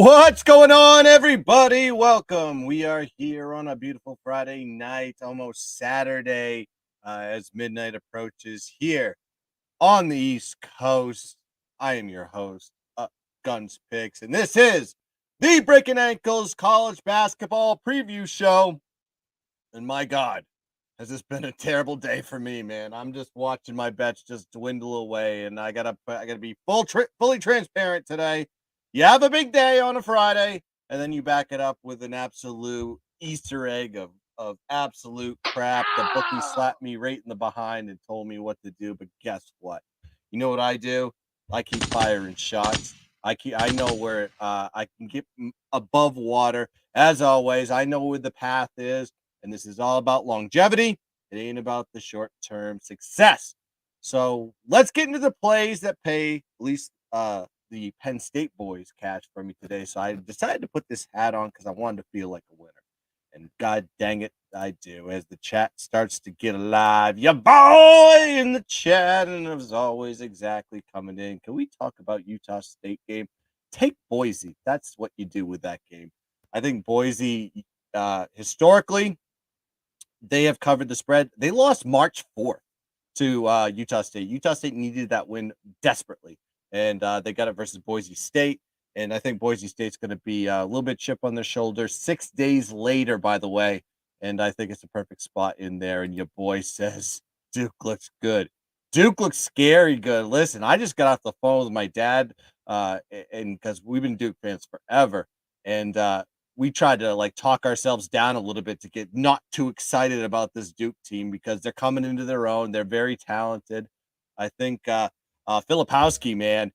What's going on, everybody? Welcome. We are here on a beautiful Friday night, almost Saturday, as midnight approaches here on the East Coast. I am your host, Guns Picks, and this is the Breakin Ankles College Basketball Preview Show. And my God, has this been a terrible day for me, man? I'm just watching my bets just dwindle away, and I gotta be fully transparent today. You have a big day on a Friday, and then you back it up with an absolute Easter egg of absolute crap. The bookie slapped me right in the behind and told me what to do. But guess what? You know what I do? I keep firing shots. I know where I can get above water. As always, I know where the path is. And this is all about longevity. It ain't about the short-term success. So let's get into the plays that pay at least the Penn State boys cash for me today. So I decided to put this hat on because I wanted to feel like a winner. And God dang it, I do. As the chat starts to get alive, your boy in the chat, and as always, exactly coming in. Can we talk about Utah State game? Take Boise. That's what you do with that game. I think Boise, historically, they have covered the spread. They lost March 4th to Utah State. Utah State needed that win desperately, and they got it versus Boise State. And I think Boise State's going to be a little bit chip on their shoulder 6 days later, by the way. And I think it's a perfect spot in there. And your boy says Duke looks good. Duke looks scary good. Listen, I just got off the phone with my dad, and because we've been Duke fans forever, and we tried to like talk ourselves down a little bit to get not too excited about this Duke team because they're coming into their own. They're very talented. I think Filipowski, man,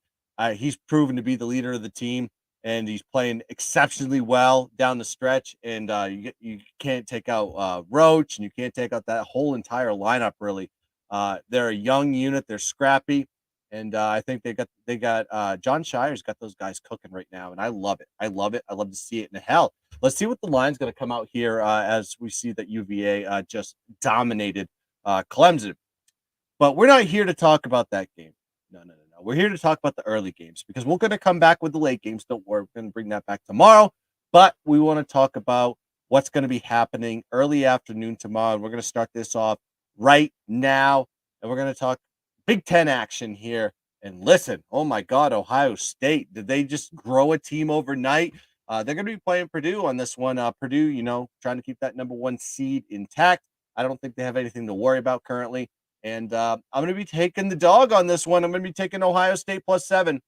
he's proven to be the leader of the team, and he's playing exceptionally well down the stretch. And you can't take out Roach, and you can't take out that whole entire lineup. Really, they're a young unit. They're scrappy. And I think they got John Shire's got those guys cooking right now, and I love it. I love it. I love to see it. And hell, let's see what the line's going to come out here as we see that UVA just dominated Clemson. But we're not here to talk about that game. No. We're here to talk about the early games because we're going to come back with the late games. Don't worry, we're going to bring that back tomorrow. But we want to talk about what's going to be happening early afternoon tomorrow. We're going to start this off right now, and we're going to talk Big Ten action here. And listen, oh my God, Ohio State. Did they just grow a team overnight? They're going to be playing Purdue on this one. Purdue, trying to keep that number one seed intact. I don't think they have anything to worry about currently. And I'm going to be taking the dog on this one. I'm going to be taking Ohio State +7.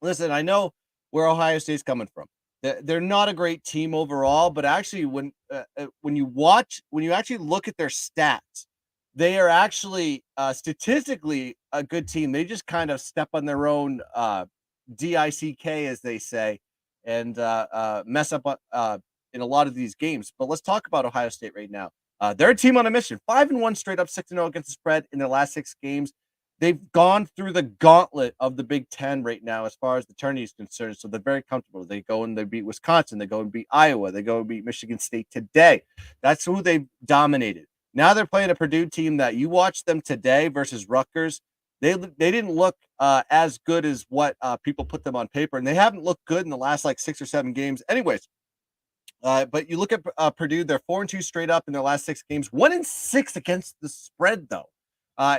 Listen, I know where Ohio State's coming from. They're not a great team overall, but actually when you actually look at their stats, they are actually statistically a good team. They just kind of step on their own DICK, as they say, and mess up in a lot of these games. But let's talk about Ohio State right now. They're a team on a mission. 5-1 straight up, 6-0 against the spread in their last 6 games. They've gone through the gauntlet of the Big Ten right now as far as the tourney is concerned. So they're very comfortable. They go and they beat Wisconsin. They go and beat Iowa. They go and beat Michigan State today. That's who they've dominated. Now they're playing a Purdue team that you watch them today versus Rutgers. They didn't look as good as what people put them on paper, and they haven't looked good in the last like 6 or 7 games. Anyways, but you look at Purdue; they're 4-2 straight up in their last 6 games. 1-6 against the spread, though,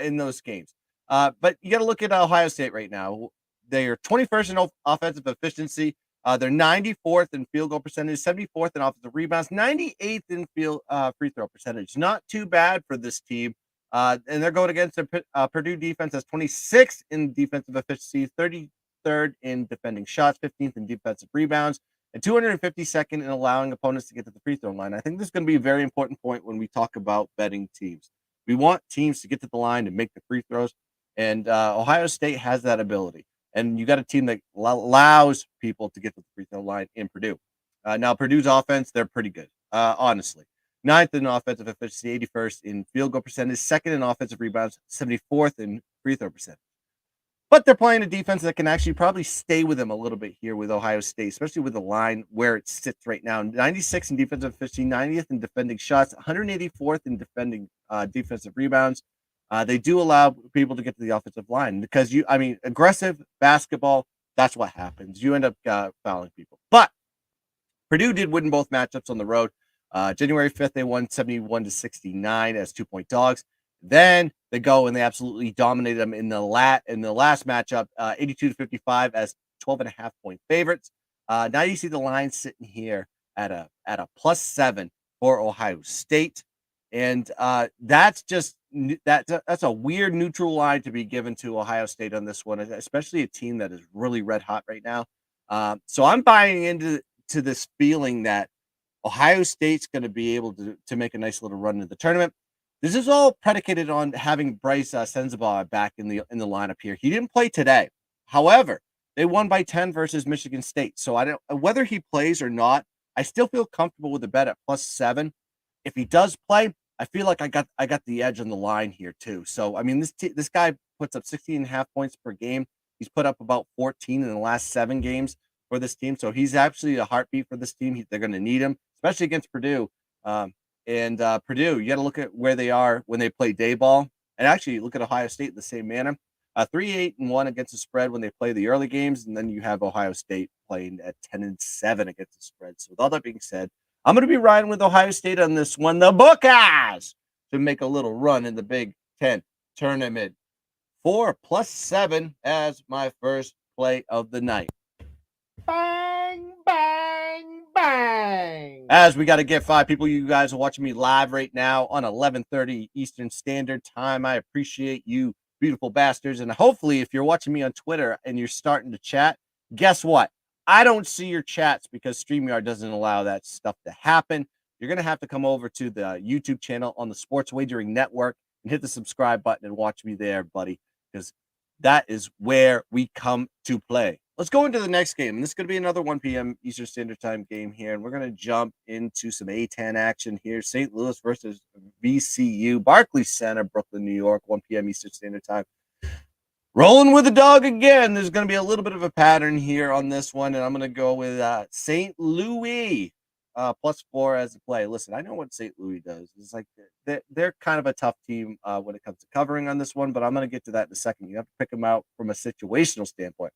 in those games. But you got to look at Ohio State right now. They are 21st in offensive efficiency. They're 94th in field goal percentage, 74th in offensive rebounds, 98th in free throw percentage. Not too bad for this team. And they're going against a Purdue defense that's 26th in defensive efficiency, 33rd in defending shots, 15th in defensive rebounds, and 252nd in allowing opponents to get to the free throw line. I think this is going to be a very important point when we talk about betting teams. We want teams to get to the line and make the free throws, and Ohio State has that ability. And you got a team that allows people to get to the free throw line in Purdue. Now, Purdue's offense, they're pretty good, honestly. 9th in offensive efficiency, 81st in field goal percentage, 2nd in offensive rebounds, 74th in free throw percentage. But they're playing a defense that can actually probably stay with them a little bit here with Ohio State, especially with the line where it sits right now. 96th in defensive efficiency, 90th in defending shots, 184th in defending defensive rebounds. They do allow people to get to the offensive line because aggressive basketball That's what happens. You end up fouling people. But Purdue did win both matchups on the road. January 5th, they won 71-69 as 2-point dogs. Then they go and they absolutely dominated them in the last matchup, 82-55 as 12.5-point favorites. Now you see the line sitting here at a +7 for Ohio State, and that's just that's a weird neutral line to be given to Ohio State on this one, especially a team that is really red hot right now. So I'm buying into this feeling that Ohio State's going to be able to make a nice little run in the tournament. This is all predicated on having Bryce Sensabaugh back in the lineup here. He didn't play today. However, they won by 10 versus Michigan State. So I don't whether he plays or not, I still feel comfortable with the bet at +7. If he does play, I feel like I got the edge on the line here too. So I mean, this guy puts up 16.5 points per game. He's put up about 14 in the last 7 games for this team. So he's actually a heartbeat for this team. They're going to need him, especially against Purdue. Purdue, you got to look at where they are when they play day ball, and actually look at Ohio State in the same manner. 3-8-1 against the spread when they play the early games, and then you have Ohio State playing at 10-7 against the spread. So with all that being said, I'm going to be riding with Ohio State on this one. The Buckeyes to make a little run in the Big Ten tournament. 4 +7 as my first play of the night. Bang, bang, bang. As we got to get 5 people, you guys are watching me live right now on 11:30 Eastern Standard Time. I appreciate you, beautiful bastards. And hopefully, if you're watching me on Twitter and you're starting to chat, guess what? I don't see your chats because StreamYard doesn't allow that stuff to happen. You're going to have to come over to the YouTube channel on the Sports Wagering Network and hit the subscribe button and watch me there, buddy, because that is where we come to play. Let's go into the next game. And this is going to be another 1 p.m. Eastern Standard Time game here. And we're going to jump into some A10 action here. St. Louis versus VCU. Barclays Center, Brooklyn, New York, 1 p.m. Eastern Standard Time. Rolling with the dog again. There's going to be a little bit of a pattern here on this one. And I'm going to go with St. Louis +4 as a play. Listen, I know what St. Louis does. It's like they're kind of a tough team when it comes to covering on this one. But I'm going to get to that in a second. You have to pick them out from a situational standpoint.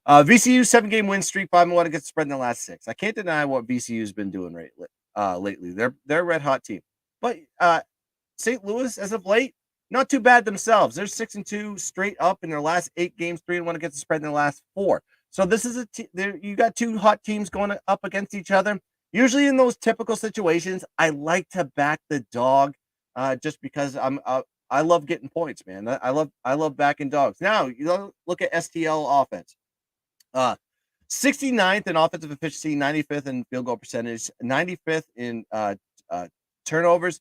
VCU 7-game win streak, 5-1 against the spread in the last 6. I can't deny what VCU's been doing lately. They're a red hot team, but St. Louis as of late, not too bad themselves. They're 6-2 straight up in their last 8 games, 3-1 against the spread in their last 4. So this is you got 2 hot teams going up against each other. Usually in those typical situations, I like to back the dog, just because I love getting points, man. I love backing dogs. Now you look at STL offense. 69th in offensive efficiency, 95th in field goal percentage, 95th in turnovers,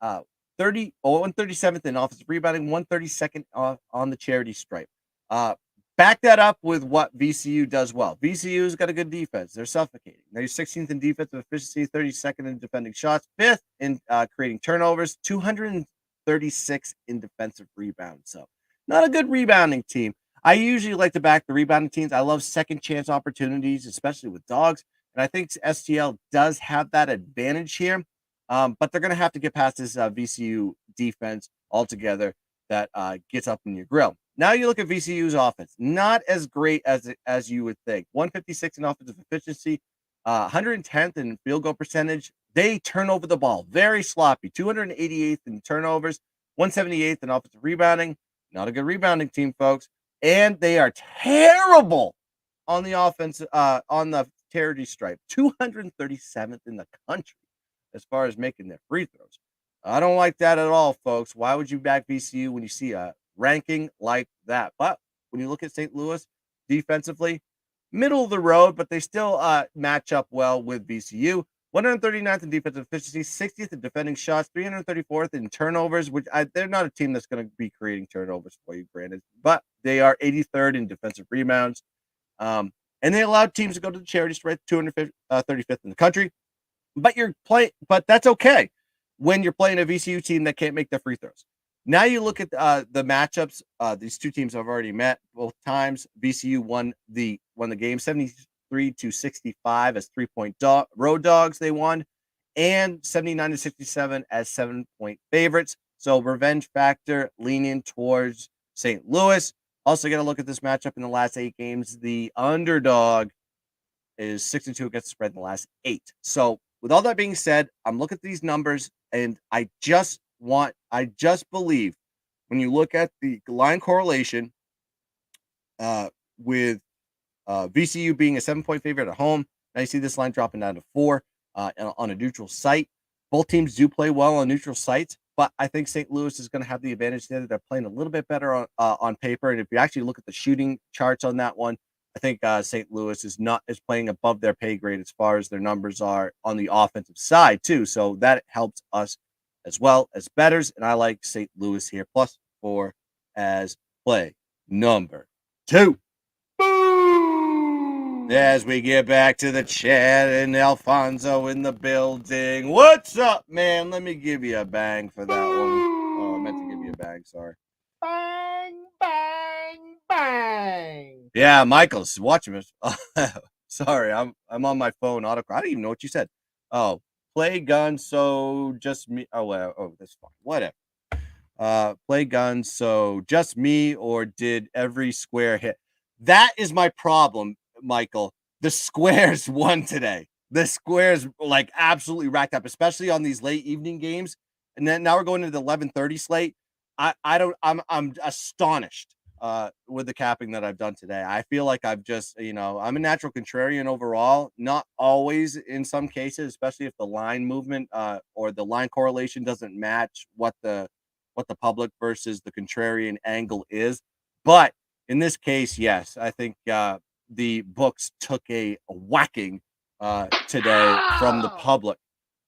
137th in offensive rebounding, 132nd on the charity stripe. Back that up with what VCU does well. VCU's got a good defense. They're suffocating. They're 16th in defensive efficiency, 32nd in defending shots, 5th in creating turnovers, 236 in defensive rebounds. So not a good rebounding team. I usually like to back the rebounding teams. I love second chance opportunities, especially with dogs. And I think STL does have that advantage here. But they're going to have to get past this VCU defense altogether that gets up in your grill. Now you look at VCU's offense. Not as great as you would think. 156 in offensive efficiency, 110th in field goal percentage. They turn over the ball. Very sloppy. 288th in turnovers, 178th in offensive rebounding. Not a good rebounding team, folks. And they are terrible on the offense, on the charity stripe. 237th in the country as far as making their free throws. I don't like that at all, folks. Why would you back VCU when you see a ranking like that? But when you look at St. Louis defensively, middle of the road, but they still match up well with VCU. 139th in defensive efficiency, 60th in defending shots, 334th in turnovers, which they're not a team that's going to be creating turnovers for you, granted, but they are 83rd in defensive rebounds. And they allowed teams to go to the charity stripe, 235th in the country. But that's okay when you're playing a VCU team that can't make their free throws. Now you look at the matchups. These 2 teams have already met both times. VCU won the game 73-65 as 3-point road dogs. They won, and 79-67 as 7-point favorites. So revenge factor leaning towards St. Louis. Also, got to look at this matchup in the last 8 games. The underdog is 6-2 against the spread in the last 8. So, with all that being said, I'm looking at these numbers, and I just believe when you look at the line correlation with VCU being a 7-point favorite at home, now you see this line dropping down to 4 on a neutral site. Both teams do play well on neutral sites, but I think St. Louis is going to have the advantage there. They're playing a little bit better on paper, and if you actually look at the shooting charts on that one, I think St. Louis is playing above their pay grade as far as their numbers are on the offensive side too. So that helps us as well as bettors, and I like St. Louis here +4 as play number 2. As we get back to the chat and Alfonso in the building. What's up, man? Let me give you a bang for that one. Oh, I meant to give you a bang. Sorry. Bang, bang, bang. Yeah, Michael's watching us. Sorry, I'm on my phone. I don't even know what you said. Oh, play gun. So just me. Oh, well, that's fine. Whatever. Play guns. So just me, or did every square hit? That is my problem, Michael. The squares won today. The squares like absolutely racked up, especially on these late evening games. And then now we're going into the 11:30 slate. I'm astonished with the capping that I've done today. I feel like I've just, I'm a natural contrarian overall, not always in some cases, especially if the line movement or the line correlation doesn't match what the public versus the contrarian angle is. But in this case, yes, I think the books took a whacking today from the public.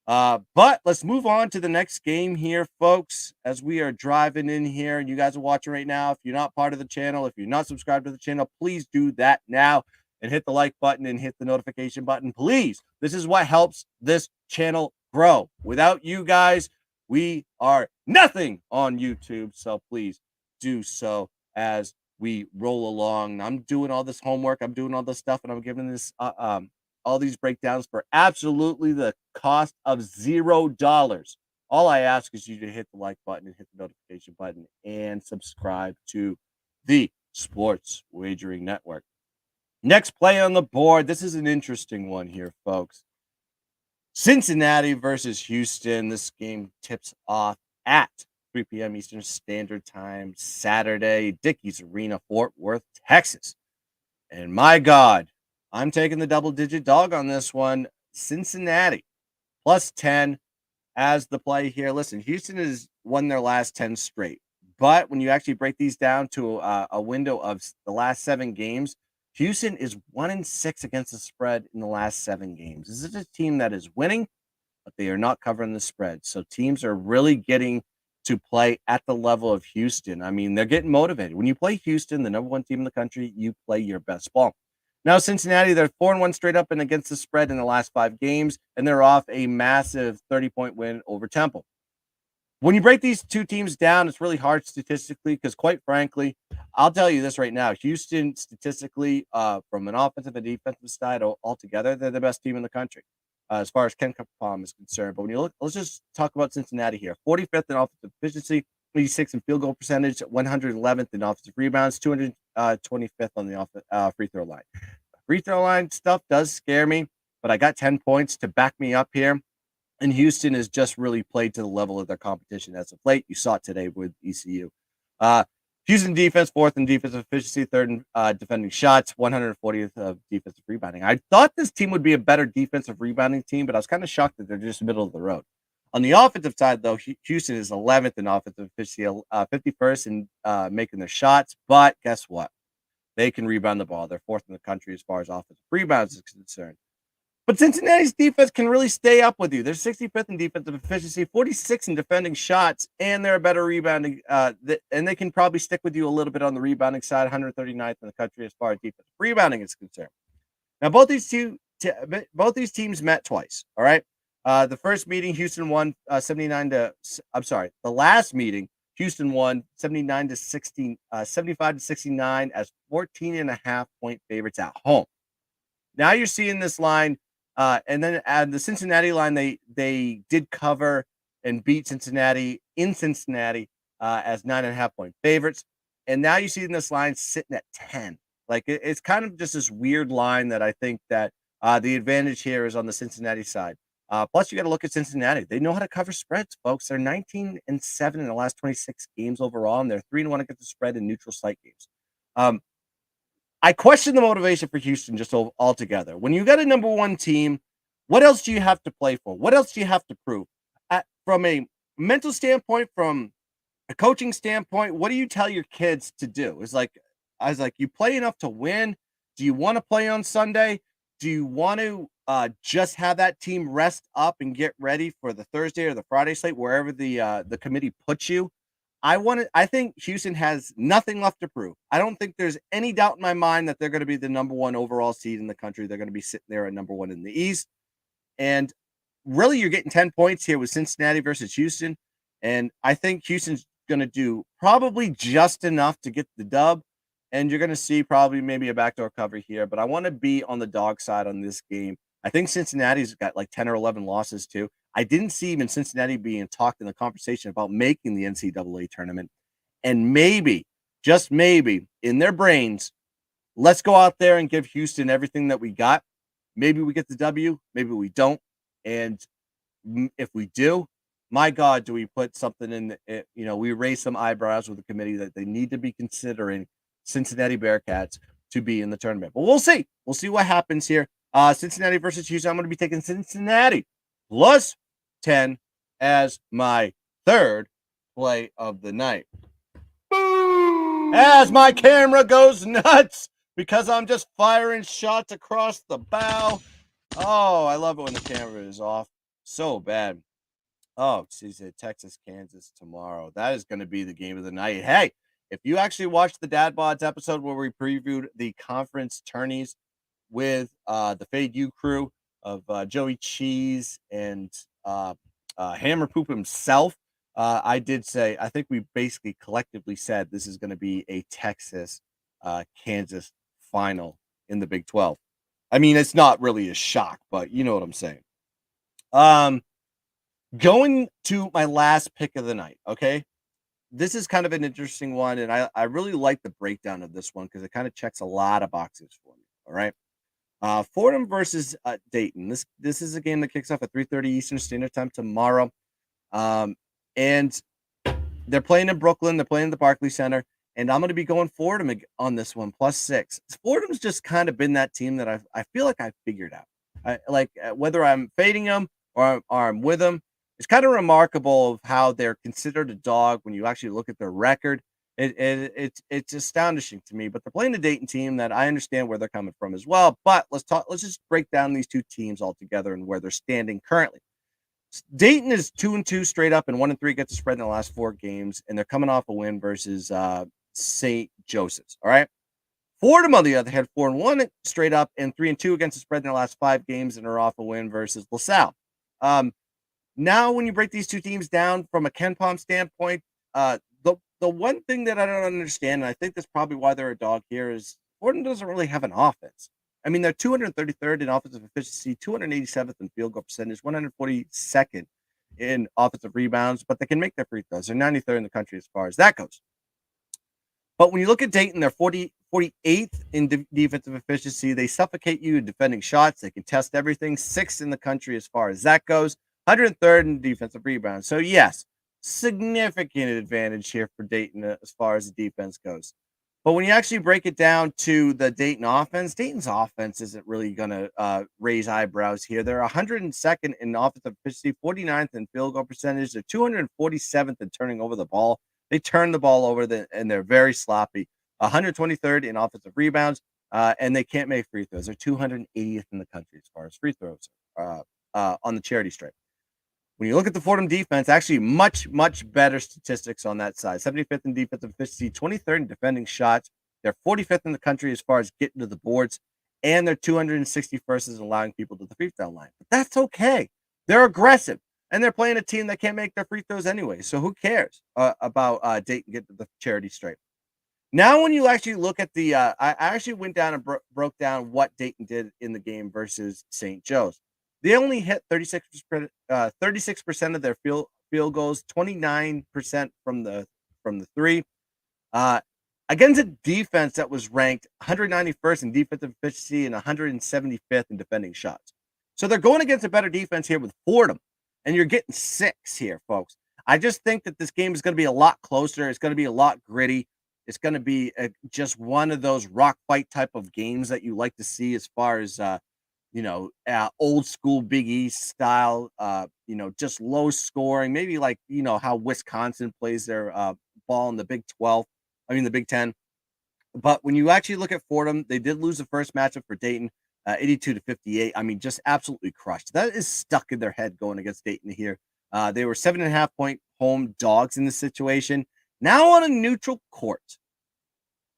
But let's move on to the next game here, folks, as we are driving in here and you guys are watching right now. If you're not part of the channel, if you're not subscribed to the channel, please do that now and hit the like button and hit the notification button. Please. This is what helps this channel grow. Without you guys, we are nothing on YouTube. So please do so as we roll along. I'm doing all this homework. I'm doing all this stuff, and I'm giving this all these breakdowns for absolutely the cost of $0. All I ask is you to hit the like button and hit the notification button and subscribe to the Sports Wagering Network. Next play on the board. This is an interesting one here, folks. Cincinnati versus Houston. This game tips off at 3 p.m. Eastern Standard Time, Saturday, Dickies Arena, Fort Worth, Texas. And my God, I'm taking the double-digit dog on this one. Cincinnati, +10 as the play here. Listen, Houston has won their last 10 straight. But when you actually break these down to a window of the last 7 games, Houston is 1-6 against the spread in the last 7 games. This is a team that is winning, but they are not covering the spread. So teams are really getting to play at the level of Houston. I mean, they're getting motivated. When you play Houston, the number 1 team in the country, you play your best ball. Now, Cincinnati, they're 4-1 straight up and against the spread in the last 5 games, and they're off a massive 30-point win over Temple. When you break these two teams down, it's really hard statistically because, quite frankly, I'll tell you this right now. Houston, statistically, from an offensive and defensive side altogether, they're the best team in the country as far as Ken Palm is concerned. But when you look, let's just talk about Cincinnati here. 45th in offensive efficiency, 86th in field goal percentage, 111th in offensive rebounds, 225th on the free throw line. Free throw line stuff does scare me, but I got 10 points to back me up here. And Houston has just really played to the level of their competition as of late. You saw it today with ECU. Houston defense, 4th in defensive efficiency, 3rd in defending shots, 140th of defensive rebounding. I thought this team would be a better defensive rebounding team, but I was kind of shocked that they're just middle of the road. On the offensive side, though, Houston is 11th in offensive efficiency, 51st in making their shots. But guess what? They can rebound the ball. They're 4th in the country as far as offensive rebounds is concerned. But Cincinnati's defense can really stay up with you. They're 65th in defensive efficiency, 46th in defending shots, and they're a better rebounding. And they can probably stick with you a little bit on the rebounding side, 139th in the country as far as defensive rebounding is concerned. Now, both these teams met twice. All right. The first meeting, Houston won 79 to. I'm sorry. The last meeting, Houston won 79 to 16, 75 to 69 as 14.5-point favorites at home. Now you're seeing this line. And then at the Cincinnati line, they did cover and beat Cincinnati in Cincinnati as 9.5-point favorites. And now you see this line sitting at 10. Like it's kind of just this weird line that I think that the advantage here is on the Cincinnati side. Plus, you got to look at Cincinnati. They know how to cover spreads, folks. They're 19-7 in the last 26 games overall, and they're 3-1 against the spread in neutral site games. I question the motivation for Houston just altogether. When you got a number one team, what else do you have to play for? What else do you have to prove? From a mental standpoint, from a coaching standpoint, what do you tell your kids to do? I was like, you play enough to win. Do you want to play on Sunday? Do you want to just have that team rest up and get ready for the Thursday or the Friday slate, wherever the committee puts you? I think Houston has nothing left to prove. I don't think there's any doubt in my mind that they're going to be the number one overall seed in the country. They're going to be sitting there at number one in the East. And really, you're getting 10 points here with Cincinnati versus Houston. And I think Houston's going to do probably just enough to get the dub. And you're going to see probably maybe a backdoor cover here. But I want to be on the dog side on this game. I think Cincinnati's got like 10 or 11 losses too. I didn't see even Cincinnati being talked in the conversation about making the NCAA tournament. And maybe, just maybe, in their brains, let's go out there and give Houston everything that we got. Maybe we get the W, maybe we don't. And if we do, my God, do we put something in, we raise some eyebrows with the committee that they need to be considering Cincinnati Bearcats to be in the tournament. But we'll see. We'll see what happens here. Cincinnati versus Houston. I'm going to be taking Cincinnati plus 10 as my third play of the night. As my camera goes nuts because I'm just firing shots across the bow. Oh, I love it when the camera is off. So bad. Oh, she's at Texas, Kansas tomorrow. That is going to be the game of the night. Hey, if you actually watched the Dad Bods episode where we previewed the conference tourneys with the Fade U crew of Joey Cheese and Hammer Poop himself, I did say, I think we basically collectively said this is going to be a Texas Kansas final in the Big 12. I mean, it's not really a shock, but you know what I'm saying. Going to my last pick of the night, okay? This is kind of an interesting one, and I really like the breakdown of this one because it kind of checks a lot of boxes for me, all right? Fordham versus Dayton. This is a game that kicks off at 3:30 Eastern Standard Time tomorrow. And they're playing in Brooklyn. They're playing at the Barclays Center. And I'm going to be going Fordham on this one, +6. Fordham's just kind of been that team that I feel like I figured out. Whether I'm fading them or I'm with them, it's kind of remarkable of how they're considered a dog when you actually look at their record. It's astonishing to me. But they're playing a Dayton team that I understand where they're coming from as well. But let's just break down these two teams all together and where they're standing currently. Dayton is 2-2 straight up and 1-3 against the spread in the last 4 games, and they're coming off a win versus St. Joseph's. All right. Fordham, on the other hand, 4-1 straight up and 3-2 against the spread in their last 5 games, and are off a win versus LaSalle. Now, when you break these two teams down from a KenPom standpoint, the one thing that I don't understand, and I think that's probably why they're a dog here, is Fordham doesn't really have an offense. I mean, they're 233rd in offensive efficiency, 287th in field goal percentage, 142nd in offensive rebounds, but they can make their free throws. They're 93rd in the country as far as that goes. But when you look at Dayton, they're 48th in defensive efficiency. They suffocate you in defending shots. They can test everything. 6th in the country as far as that goes. 103rd in defensive rebounds. So, yes, significant advantage here for Dayton as far as the defense goes. But when you actually break it down to the Dayton offense, Dayton's offense isn't really going to raise eyebrows here. They're 102nd in offensive efficiency, 49th in field goal percentage. They're 247th in turning over the ball. They turn the ball over, and they're very sloppy. 123rd in offensive rebounds, and they can't make free throws. They're 280th in the country as far as free throws on the charity stripe. When you look at the Fordham defense, actually much, much better statistics on that side. 75th in defensive efficiency, 23rd in defending shots. They're 45th in the country as far as getting to the boards, and they're 261st in allowing people to the free throw line. But that's okay. They're aggressive, and they're playing a team that can't make their free throws anyway. So who cares about Dayton getting to the charity stripe? Now, when you actually look at the I actually went down and broke down what Dayton did in the game versus St. Joe's. They only hit 36% of their field goals, 29% from the three. against a defense that was ranked 191st in defensive efficiency and 175th in defending shots. So they're going against a better defense here with Fordham, and you're getting 6 here, folks. I just think that this game is going to be a lot closer. It's going to be a lot gritty. It's going to be just one of those rock fight type of games that you like to see as far as old school Big East style, just low scoring, maybe like, how Wisconsin plays their ball in the the Big Ten. But when you actually look at Fordham, they did lose the first matchup for Dayton, 82-58. I mean, just absolutely crushed. That is stuck in their head going against Dayton here. They were 7.5-point home dogs in this situation. Now on a neutral court,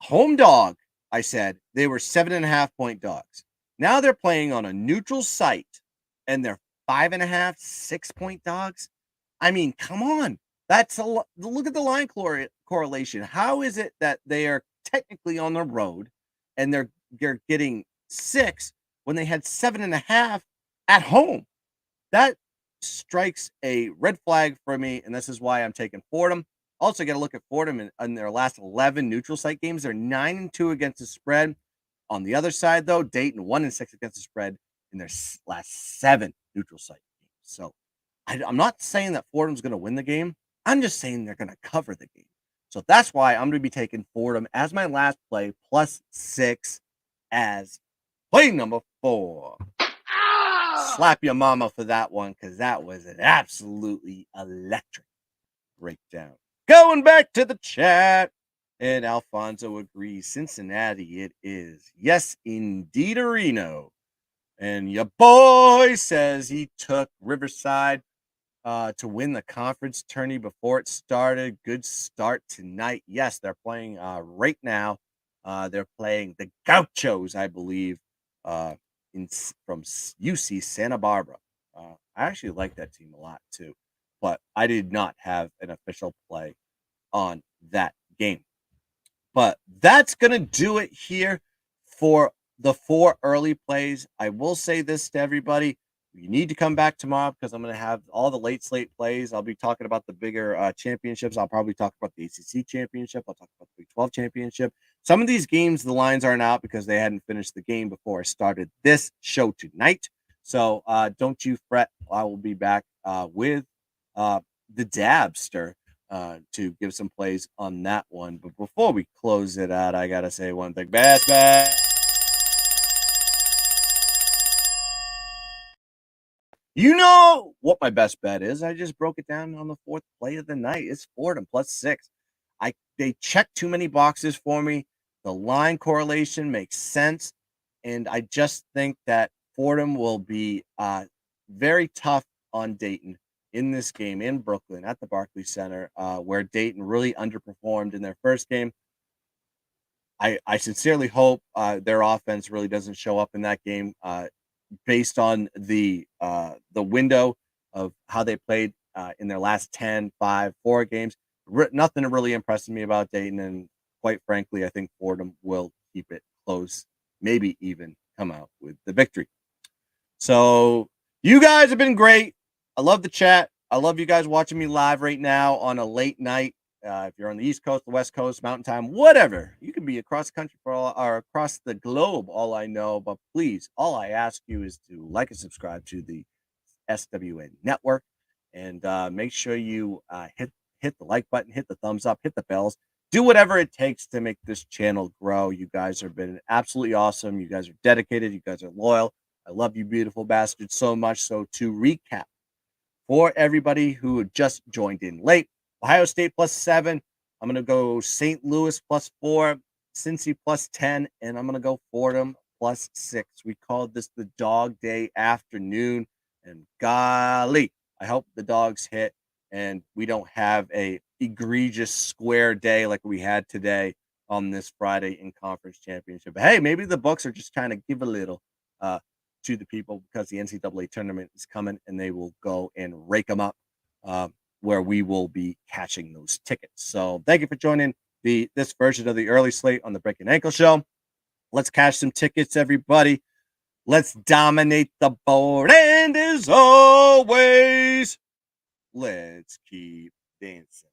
home dog, I said they were 7.5-point dogs. Now they're playing on a neutral site and they're 5.5, 6-point dogs. I mean, come on. That's look at the line correlation. How is it that they are technically on the road and they're getting 6 when they had 7.5 at home? That strikes a red flag for me, and this is why I'm taking Fordham. Also, got to look at Fordham in their last 11 neutral site games. They're 9-2 against the spread. On the other side, though, Dayton 1-6 against the spread in their last 7 neutral site games. So I'm not saying that Fordham's going to win the game. I'm just saying they're going to cover the game. So that's why I'm going to be taking Fordham as my last play, +6 as play number 4. Slap your mama for that one, because that was an absolutely electric breakdown. Going back to the chat, and Alfonso agrees. Cincinnati it is. Yes, indeed, Reno. And your boy says he took Riverside to win the conference tourney before it started. Good start tonight. Yes, they're playing right now. They're playing the Gauchos, I believe, from UC Santa Barbara. I actually like that team a lot too, but I did not have an official play on that game. But that's going to do it here for the 4 early plays. I will say this to everybody. You need to come back tomorrow because I'm going to have all the late slate plays. I'll be talking about the bigger championships. I'll probably talk about the ACC championship. I'll talk about the Big 12 championship. Some of these games, the lines aren't out because they hadn't finished the game before I started this show tonight. So don't you fret. I will be back with the Dabster to give some plays on that one. But before we close it out, I got to say one thing. Best bet. You know what my best bet is. I just broke it down on the 4th play of the night. It's Fordham +6. They check too many boxes for me. The line correlation makes sense. And I just think that Fordham will be very tough on Dayton in this game in Brooklyn at the Barclays Center, where Dayton really underperformed in their first game. I sincerely hope their offense really doesn't show up in that game. Based on the window of how they played in their last 10, 5, 4 games. Nothing really impressed me about Dayton, and quite frankly, I think Fordham will keep it close, maybe even come out with the victory. So you guys have been great. I love the chat. I love you guys watching me live right now on a late night. If you're on the East Coast, the West Coast, Mountain Time, whatever, you can be across the country or across the globe, all I know. But please, all I ask you is to like and subscribe to the SWN Network, and make sure you hit the like button, hit the thumbs up, hit the bells, do whatever it takes to make this channel grow. You guys have been absolutely awesome. You guys are dedicated. You guys are loyal. I love you, beautiful bastards, so much. So to recap, for everybody who just joined in late, Ohio State +7. I'm going to go St. Louis +4, Cincy +10, and I'm going to go Fordham +6. We called this the dog day afternoon, and golly, I hope the dogs hit and we don't have a egregious square day like we had today on this Friday in conference championship. But hey, maybe the books are just trying to give a little to the people because the NCAA tournament is coming and they will go and rake them up. Where we will be catching those tickets. So thank you for joining this version of the early slate on the Breakin Ankle Show. Let's cash some tickets, everybody. Let's dominate the board. And as always, let's keep dancing.